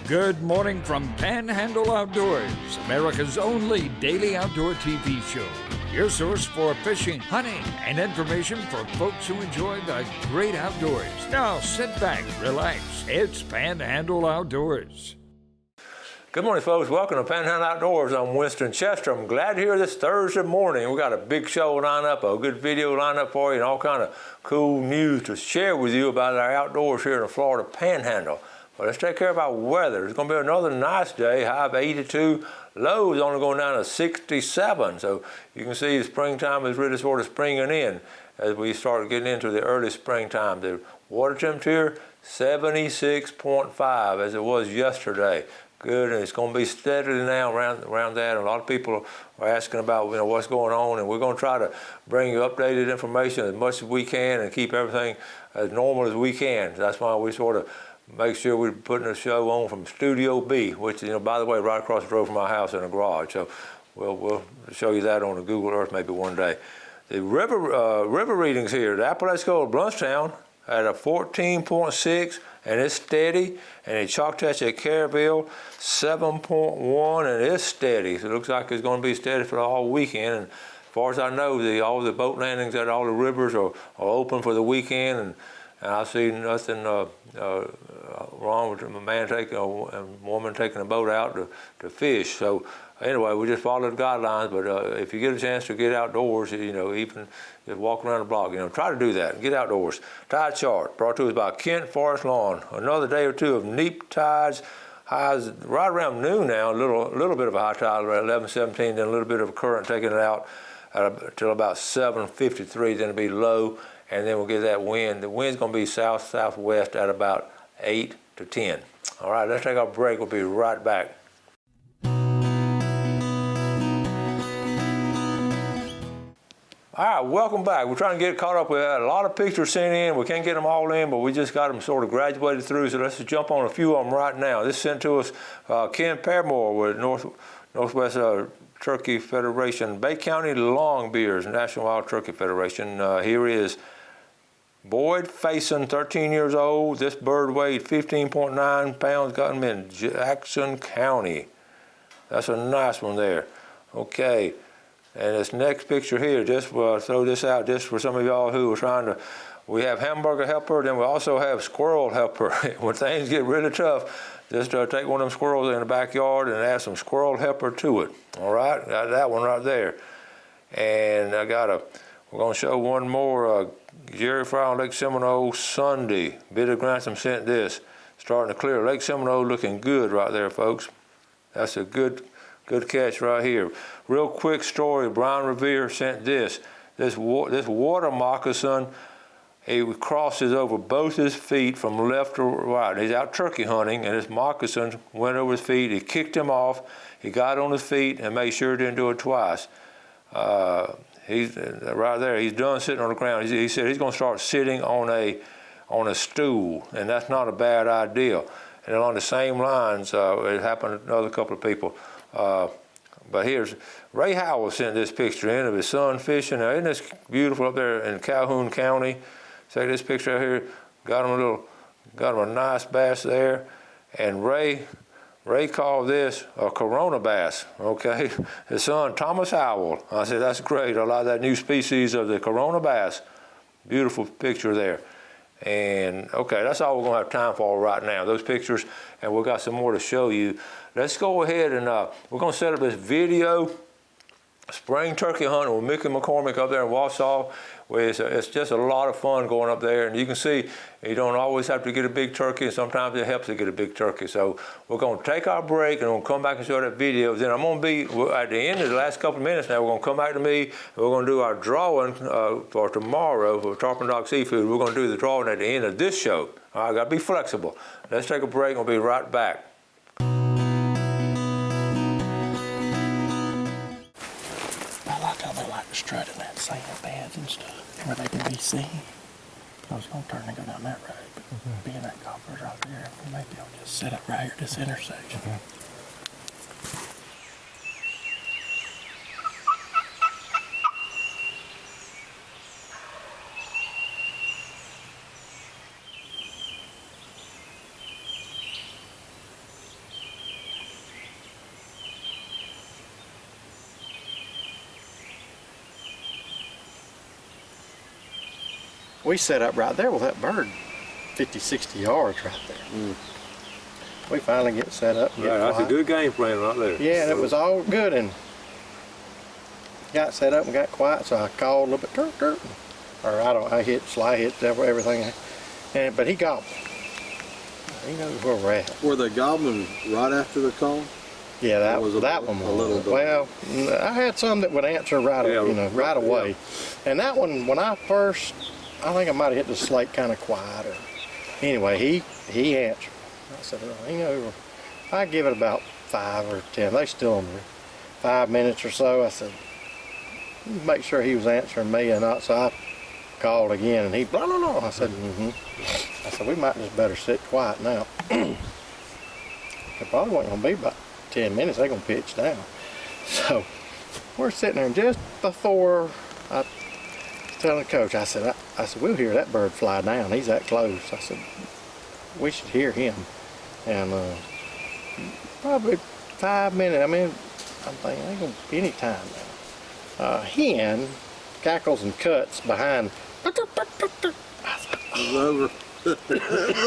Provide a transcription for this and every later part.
Good morning from Panhandle Outdoors, America's only daily outdoor TV show. Your source for fishing, hunting, and information for folks who enjoy the great outdoors. Now sit back, relax. It's Panhandle Outdoors. Good morning, folks. Welcome to Panhandle Outdoors. I'm Winston Chester. I'm glad to hear this Thursday morning. We got a big show lined up, a good video lined up for you, and all kind of cool news to share with you about our outdoors here in the Florida Panhandle. But let's take care of our weather. It's going to be another nice day. High of 82. Low is only going down to 67. So you can see the springtime is really sort of springing in as we start getting into the early springtime. The water temperature, 76.5 as it was yesterday. Good, and it's going to be steadily now around that. And a lot of people are asking about what's going on, and we're going to try to bring you updated information as much as we can and keep everything as normal as we can. That's why we sort of make sure we're putting the show on from Studio B, which by the way, right across the road from our house in a garage. So we'll show you that on the Google Earth maybe one day. The river readings here, the Apalachicola Bluntstown at a 14.6, and it's steady. And the Choctaw at Caryville, 7.1, and it's steady. So it looks like it's going to be steady for the whole weekend. And as far as I know, all the boat landings at all the rivers are open for the weekend. And I see nothing wrong with a man taking a woman taking a boat out to fish. So anyway, we just follow the guidelines. But if you get a chance to get outdoors, even just walk around the block, try to do that. Get outdoors. Tide chart brought to us by Kent Forest Lawn. Another day or two of neap tides. Highs right around noon now. A little bit of a high tide around 11:17. Then a little bit of a current taking it out till about 7:53. Then it'll be low. And then we'll get that wind. The wind's going to be south-southwest at about 8 to 10. All right, let's take our break. We'll be right back. All right, welcome back. We're trying to get caught up. We had a lot of pictures sent in. We can't get them all in, but we just got them sort of graduated through. So let's just jump on a few of them right now. This is sent to us Ken Paramore with Northwest Turkey Federation, Bay County Longbeards, National Wild Turkey Federation. Here is Boyd Faison, 13 years old. This bird weighed 15.9 pounds. Got him in Jackson County. That's a nice one there. Okay, and this next picture here, just throw this out just for some of y'all who are trying to. We have hamburger helper, then we also have squirrel helper. When things get really tough, just take one of them squirrels in the backyard and add some squirrel helper to it. All right, got that one right there. And we're going to show one more. Jerry Fry on Lake Seminole Sunday. Biddy Grantham sent this. Starting to clear. Lake Seminole looking good right there, folks. That's a good catch right here. Real quick story. Brian Revere sent this. This water moccasin, he crosses over both his feet from left to right. He's out turkey hunting, and his moccasin went over his feet. He kicked him off. He got on his feet and made sure he didn't do it twice. He's right there. He's done sitting on the ground. He said he's going to start sitting on a stool, and that's not a bad idea. And along the same lines, it happened to another couple of people. But here's Ray Howell sent this picture in of his son fishing. Now, isn't this beautiful up there in Calhoun County? Take this picture out here. Got him a nice bass there, and Ray called this a Corona bass, okay? His son, Thomas Howell. I said, that's great. I like that new species of the Corona bass. Beautiful picture there. And, okay, that's all we're going to have time for right now, those pictures, and we've got some more to show you. Let's go ahead and we're going to set up this video, spring turkey hunting with Mickey McCormick up there in Wausau. It's just a lot of fun going up there, and you can see you don't always have to get a big turkey, and sometimes it helps to get a big turkey. So we're going to take our break, and we'll come back and show that video. Then I'm going to be, at the end of the last couple of minutes now, we're going to come back to me, and we're going to do our drawing for tomorrow for Tarpon Dog Seafood. We're going to do the drawing at the end of this show. All right, got to be flexible. Let's take a break, and we'll be right back. They like to strut in that sand beds and stuff where they can be seen. I was going to turn and go down that road, but being that copper's right there, maybe I'll just set up right here at this intersection. we set up right there with that bird, 50, 60 yards right there. We finally get set up. Right, that's a good game plan right there. Yeah, and it was all good, and got set up and got quiet, so I called a little bit, dirt, dirt, or I hit everything, but he gobbled. He knows where we're at. Were they gobbling right after the call? Yeah, that one was a little bit. Well, I had some that would answer right away, and that one, when I think I might have hit the slate kind of quiet. Anyway, he answered. I said, well, I give it about 5 or 10. They still in 5 minutes or so. I said, make sure he was answering me or not. So I called again, and he blah blah blah. I said, I said, we might just better sit quiet now. It probably wasn't gonna be about 10 minutes. They're gonna pitch down. So we're sitting there, and just before I was telling the coach, I said, we'll hear that bird fly down. He's that close. I said, we should hear him. And probably 5 minutes. I mean, I'm thinking ain't gonna be any time now. Hen cackles and cuts behind. It's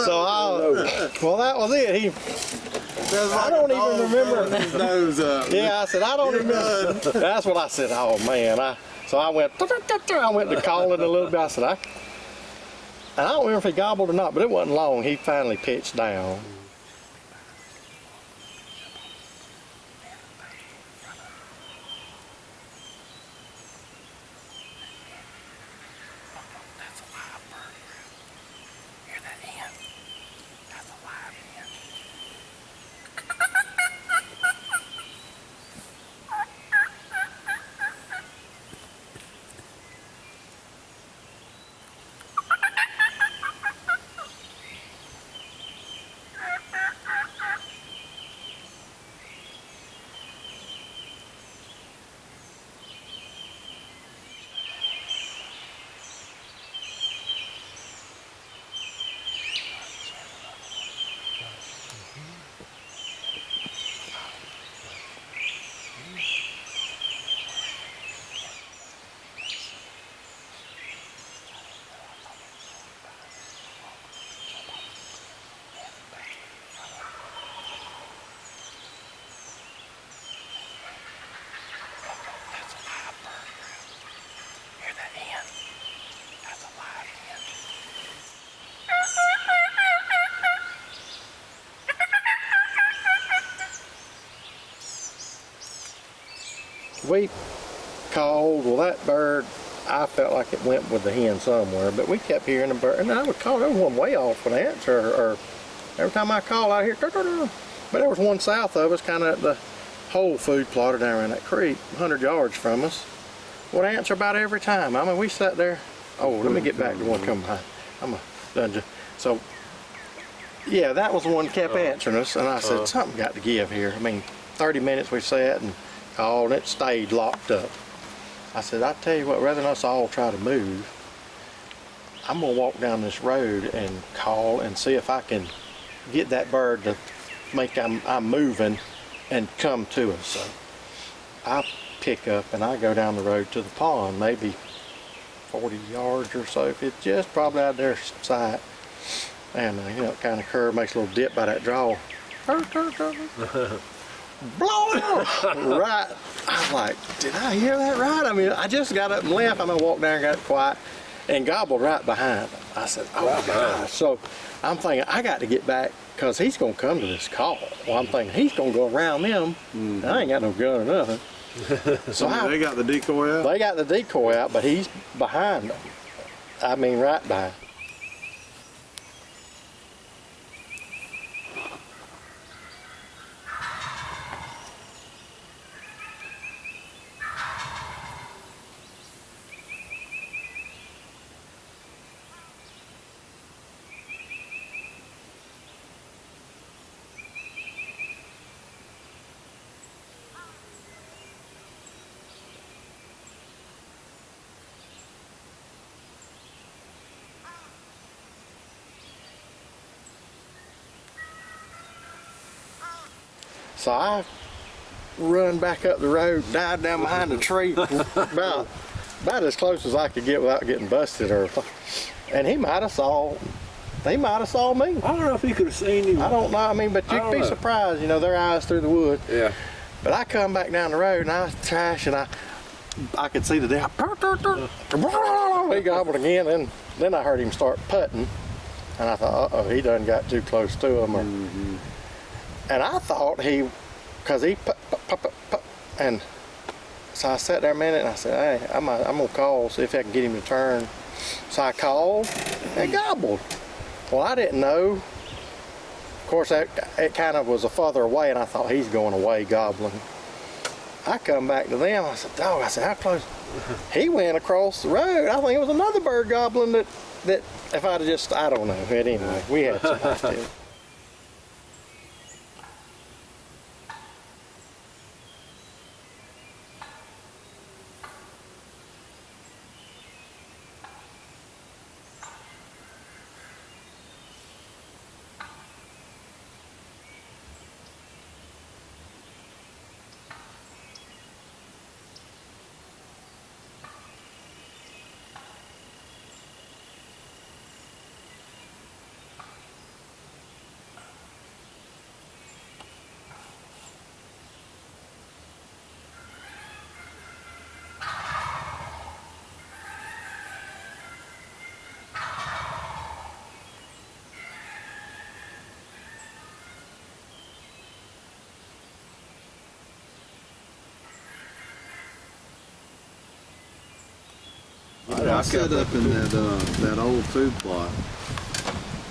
over. Well, that was it. I don't even remember. His nose up. Yeah, I said, I don't remember. That's what I said. Oh man, so I went to call it a little bit. I said, and I don't remember if he gobbled or not, but it wasn't long. He finally pitched down. We called, well, that bird, I felt like it went with the hen somewhere, but we kept hearing the bird, and I would call, there was one way off an answer, or every time I called out here, but there was one south of us, kind of at the whole food plotter down around that creek, 100 yards from us, would answer about every time. I mean, we sat there, let me get back to one coming behind. So, yeah, that was the one that kept answering us, and I said, something got to give here. I mean, 30 minutes we sat and called, and it stayed locked up. I said, I tell you what, rather than us all try to move, I'm gonna walk down this road and call and see if I can get that bird to make I'm moving and come to us. So I pick up and I go down the road to the pond, maybe 40 yards or so, if it's just probably out there sight. And it kind of curve, makes a little dip by that draw. Blow right. I was like, did I hear that right? I mean, I just got up and left. I'm gonna walk down and got quiet and gobbled right behind him. I said, oh my gosh. So I'm thinking, I got to get back because he's gonna come to this call. Well, I'm thinking he's gonna go around them. I ain't got no gun or nothing. So they got the decoy out? They got the decoy out, but he's behind them. I mean, right behind. So I run back up the road, dive down behind the tree, about as close as I could get without getting busted. And he might have saw me. I don't know if he could have seen you. I don't know. I mean, but you'd be surprised, you know, their eyes through the wood. Yeah. But I come back down the road and I was trash and I could see the deer. He gobbled again, and then I heard him start putting. And I thought, uh-oh, he done got too close to him. And I thought because he put, and so I sat there a minute and I said, hey, I'm gonna call, see if I can get him to turn. So I called and gobbled. Well, I didn't know. Of course, it kind of was a further away, and I thought he's going away gobbling. I come back to them. I said, dog, how close? He went across the road. I think it was another bird gobbling that if I'd have just, I don't know. But anyway, we had some idea. I set up in that old food plot,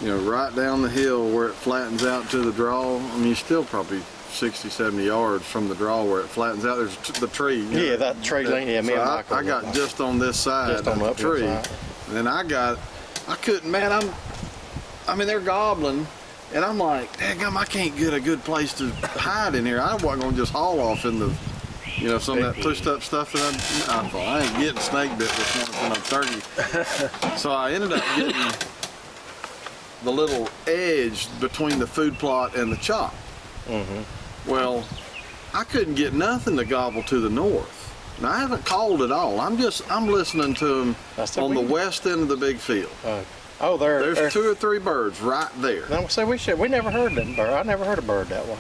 you know, right down the hill where it flattens out to the draw. I mean, you're still probably 60, 70 yards from the draw where it flattens out. There's the tree. Yeah, know, that tree line. Yeah, me and Michael. I got just on this side of the tree. And then I couldn't, man, I mean, they're gobbling. And I'm like, daggum, I can't get a good place to hide in here. I wasn't going to just haul off in the, you know, some of that pushed up stuff that I thought, I ain't getting snake bit this morning when I'm 30. So I ended up getting the little edge between the food plot and the chop. Well, I couldn't get nothing to gobble to the north. Now, I haven't called at all. I'm listening to them on the west end of the big field. There's 2 or 3 birds right there. No, so we never heard that bird. I never heard a bird that way.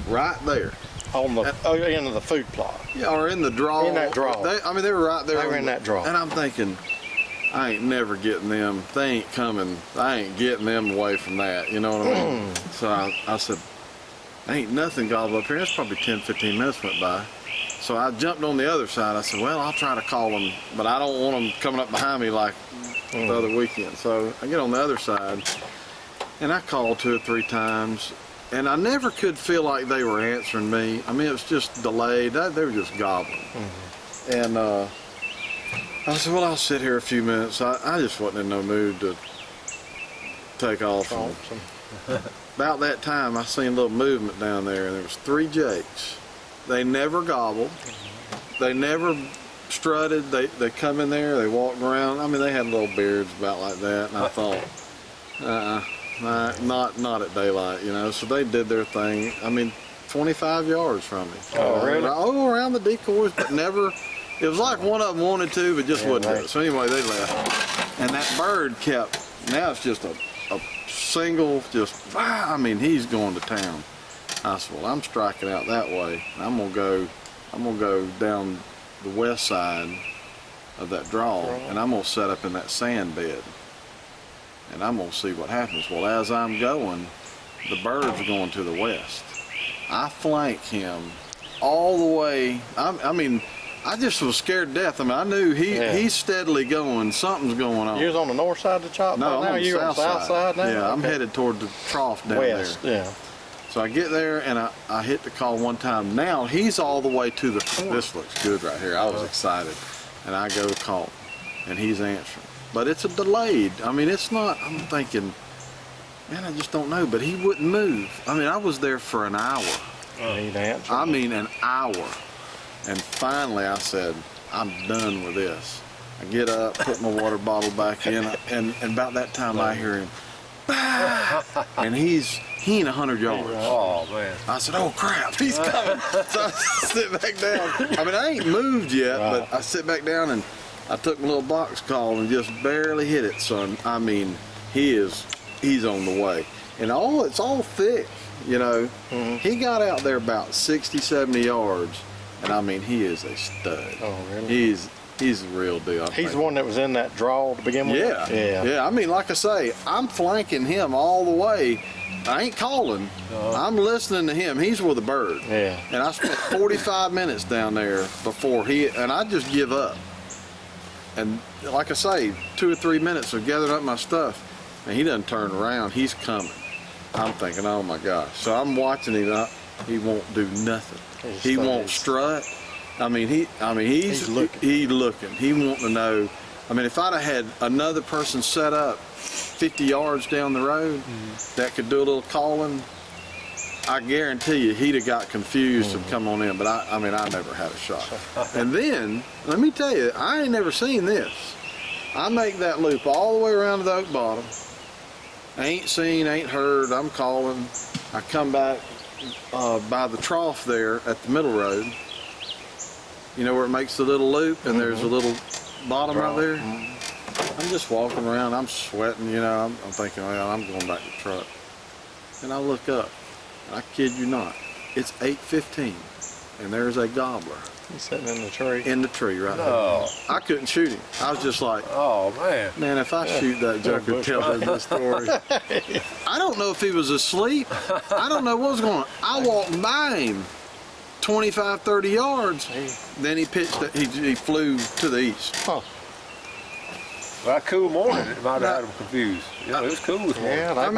Right there. On the end of the food plot. Yeah, or in the draw. In that draw. They were right there. They were in that draw. And I'm thinking, I ain't never getting them. They ain't coming. I ain't getting them away from that. You know what I mean? So I said, ain't nothing gobbled up here. It's probably 10, 15 minutes went by. So I jumped on the other side. I said, well, I'll try to call them, but I don't want them coming up behind me like the other weekend. So I get on the other side, and I called 2 or 3 times. And I never could feel like they were answering me. I mean, it was just delayed. They were just gobbling. And I said, well, I'll sit here a few minutes. I just wasn't in no mood to take off. About that time, I seen a little movement down there, and there was 3 jakes. They never gobbled. They never strutted. They come in there, they walked around. I mean, they had little beards about like that, and I thought, not at daylight, you know. So they did their thing. I mean, 25 yards from me. Oh, really? Around the decoys, but never. It was like one of them wanted to, but just wouldn't do it. So anyway, they left. And that bird kept. Now it's just a single. I mean, he's going to town. I said, well, I'm striking out that way. I'm gonna go down the west side of that draw, and I'm gonna set up in that sand bed. And I'm gonna see what happens. Well, as I'm going, the bird's going to the west. I flank him all the way. I mean, I just was scared to death. I mean, I knew he's steadily going. Something's going on. You was on the north side of the chop? No, I'm on the south side now? Yeah, okay. I'm headed toward the trough down west, there. Yeah. So I get there and I hit the call one time. Now he's all the way to the. This looks good right here. I was excited, and I go to call, and he's answering. But it's a delayed. I mean, it's not. I'm thinking, man, I just don't know. But he wouldn't move. I mean, I was there for an hour. He'd answer. I mean, an hour. And finally, I said, I'm done with this. I get up, put my water bottle back in, and about that time I hear him, and he ain't 100 yards. Oh, man. I said, oh, crap, he's coming. So I sit back down. I mean, I ain't moved yet, but I sit back down, and I took my little box call and just barely hit it, son. I mean, he's on the way. And it's all thick, you know. He got out there about 60, 70 yards, and I mean, he is a stud. Oh, really? He's the real deal. He's the one that was in that draw to begin with? Yeah. I mean, like I say, I'm flanking him all the way. I ain't calling. I'm listening to him. He's with a bird. Yeah. And I spent 45 minutes down there before and I just give up. And like I say, 2 or 3 minutes of gathering up my stuff, and he doesn't turn around. He's coming. I'm thinking, oh my gosh. So I'm watching him. He won't do nothing. He won't strut. I mean, he's looking. He wanting to know. I mean, if I'd have had another person set up 50 yards down the road that could do a little calling, I guarantee you he'd have got confused and come on in. But I mean, I never had a shot. And then, let me tell you, I ain't never seen this. I make that loop all the way around to the oak bottom. Ain't seen, ain't heard, I'm calling. I come back by the trough there at the middle road. You know where it makes the little loop and there's a little bottom right there? I'm just walking around, I'm sweating, you know, I'm thinking, well, I'm going back to the truck. And I look up, and I kid you not, it's 8:15, and there's a gobbler. He's sitting in the tree? In the tree right there. I couldn't shoot him. I was just like, oh man. Man, if I shoot that joker, tell him this story. I don't know if he was asleep. I don't know what was going on. I walked by him 25, 30 yards. Then he pitched, he flew to the east. Huh. Well, that cool morning, it might have had them confused. You know, it was cool this morning. Yeah, they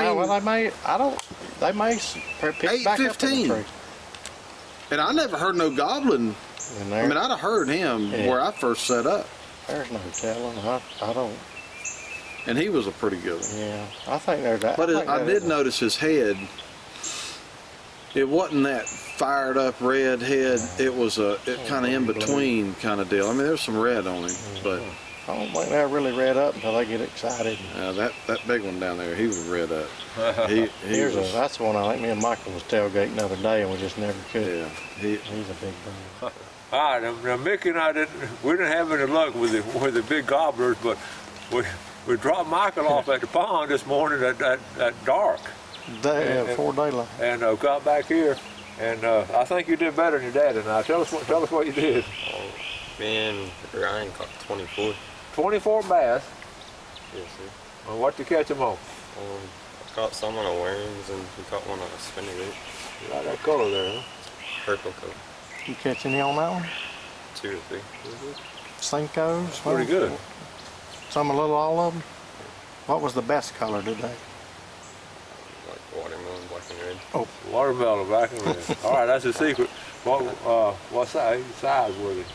may pick back up in the tree. And I never heard no gobbling. I mean, I'd have heard him where I first set up. There's no telling. I don't. And he was a pretty good one. Yeah, I think there's that. But I did notice his head. It wasn't that fired up red head. It was kind of in between kind of deal. I mean, there's some red on him, but I don't think they're really red up until they get excited. That big one down there, he was red up. That's the one I think me and Michael was tailgating the other day, and we just never could. Yeah, he's a big bird. All right, now Mickey and I didn't have any luck with the big gobblers, but we dropped Michael off at the pond this morning at dark. Before daylight. And got back here, and I think you did better than your dad and I. Tell us what you did. Me and Ryan caught 24. 24 bass? Yes, sir. Well, what did you catch them on? I caught some on a worms and we caught one on a spinning bait. You like that color there, huh? Purple color. You catch any on that one? 2 or 3. Cinco's? Pretty good. Some a little, all of them? What was the best color today? Like watermelon, black and red. Oh. Watermelon, black and red. All right, that's the secret. What size were they?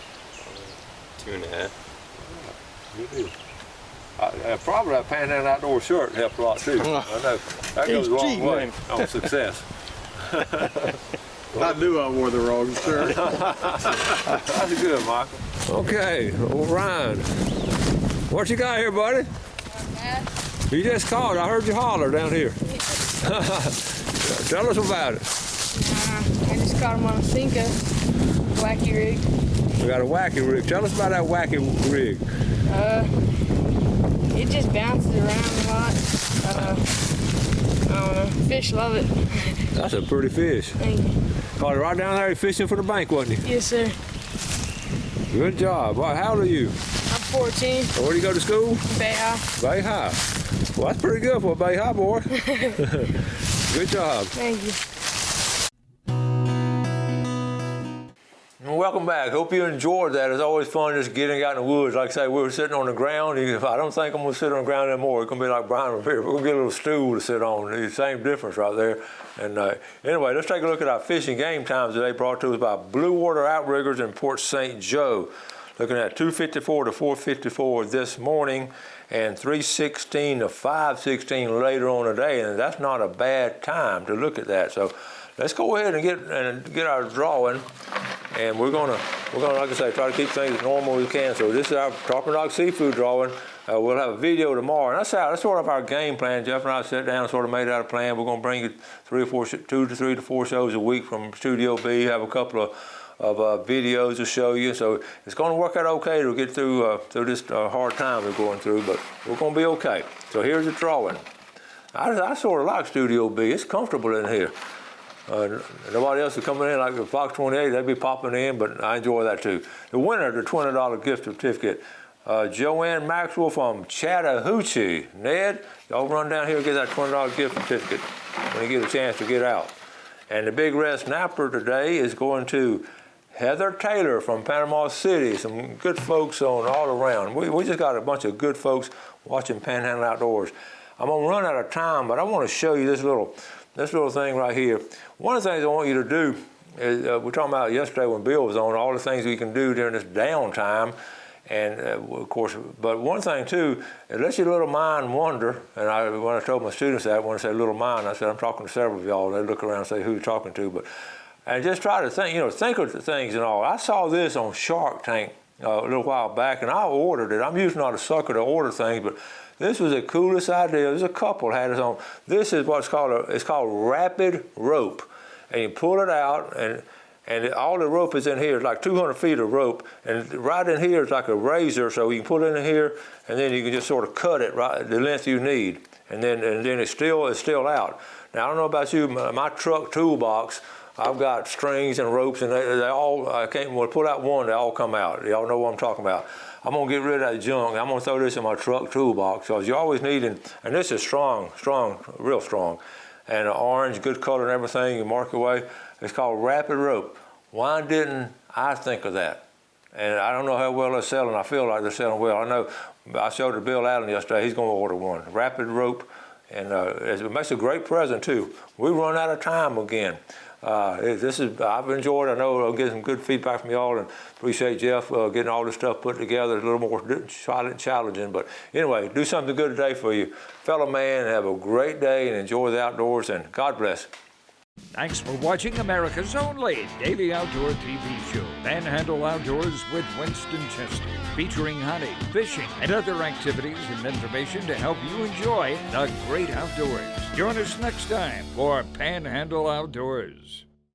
2.5. Good deal. Probably that Panhandle Outdoor shirt helped a lot too. I know that goes a long way on success. I knew I wore the wrong shirt. That's good, Michael. Okay, old Ryan. What you got here, buddy? You just called. I heard you holler down here. Tell us about it. I just caught him on a Cinco wacky rig. We got a wacky rig. Tell us about that wacky rig. It just bounces around a lot. I don't know. Fish love it. That's a pretty fish. Thank you. Caught it right down there fishing for the bank, wasn't he? Yes, sir. Good job. Well, how old are you? I'm 14. Where do you go to school? Bay High. Bay High. Well, that's pretty good for a Bay High boy. Good job. Thank you. Welcome back. Hope you enjoyed that. It's always fun just getting out in the woods. Like I say, we were sitting on the ground. I don't think I'm going to sit on the ground anymore. It's going to be like Brian Revere. We're going to get a little stool to sit on. The same difference right there. And anyway, let's take a look at our fishing game times today, brought to us by Blue Water Outriggers in Port St. Joe. Looking at 2:54 to 4:54 this morning and 3:16 to 5:16 later on today. And that's not a bad time to look at that. So let's go ahead and get our drawing. And we're gonna, like I say, try to keep things as normal as we can. So this is our Tarpon Dog Seafood drawing. We'll have a video tomorrow. And that's sort of our game plan. Jeff and I sat down and sort of made out a plan. We're going to bring you 3 to 4 shows a week from Studio B, have a couple of videos to show you. So it's going to work out okay to get through this hard time we're going through, but we're going to be okay. So here's the drawing. I sort of like Studio B. It's comfortable in here. Nobody else is coming in like the Fox 28. They'd be popping in, but I enjoy that too. The winner, the $20 gift certificate, Joanne Maxwell from Chattahoochee. Ned, y'all run down here and get that $20 gift certificate when you get a chance to get out. And the big red snapper today is going to Heather Taylor from Panama City. Some good folks on all around. We just got a bunch of good folks watching Panhandle Outdoors. I'm gonna run out of time, but I want to show you this little thing right here. One of the things I want you to do is, we're talking about yesterday when Bill was on, all the things we can do during this downtime. And of course, but one thing too, it lets your little mind wander. And when I told my students that, when I say little mind, I said, I'm talking to several of y'all. They look around and say, who you talking to? And just try to think, think of the things and all. I saw this on Shark Tank a little while back, and I ordered it. I'm usually not a sucker to order things, but this was the coolest idea. There's a couple had it on. This is what's called it's called rapid rope, and you pull it out, and all the rope is in here. It's like 200 feet of rope, and right in here is like a razor, so you can put it in here, and then you can just sort of cut it right the length you need, and then it's still out. Now I don't know about you, my truck toolbox, I've got strings and ropes, and they all, I can't, when I pull out one, they all come out. Y'all know what I'm talking about. I'm gonna get rid of that junk. I'm gonna throw this in my truck toolbox, because you always need, and this is strong, real strong. And orange, good color and everything, you mark away. It's called rapid rope. Why didn't I think of that? And I don't know how well they're selling. I feel like they're selling well. I know, I showed it to Bill Allen yesterday. He's gonna order one. Rapid rope, and it makes a great present too. We run out of time again. I've enjoyed it. I know I'll get some good feedback from y'all, and appreciate Jeff getting all this stuff put together. It's a little more challenging, but anyway, do something good today for you. Fellow man, have a great day and enjoy the outdoors, and God bless. Thanks for watching America's only daily outdoor TV show, Panhandle Outdoors with Winston Chester, featuring hunting, fishing, and other activities and information to help you enjoy the great outdoors. Join us next time for Panhandle Outdoors.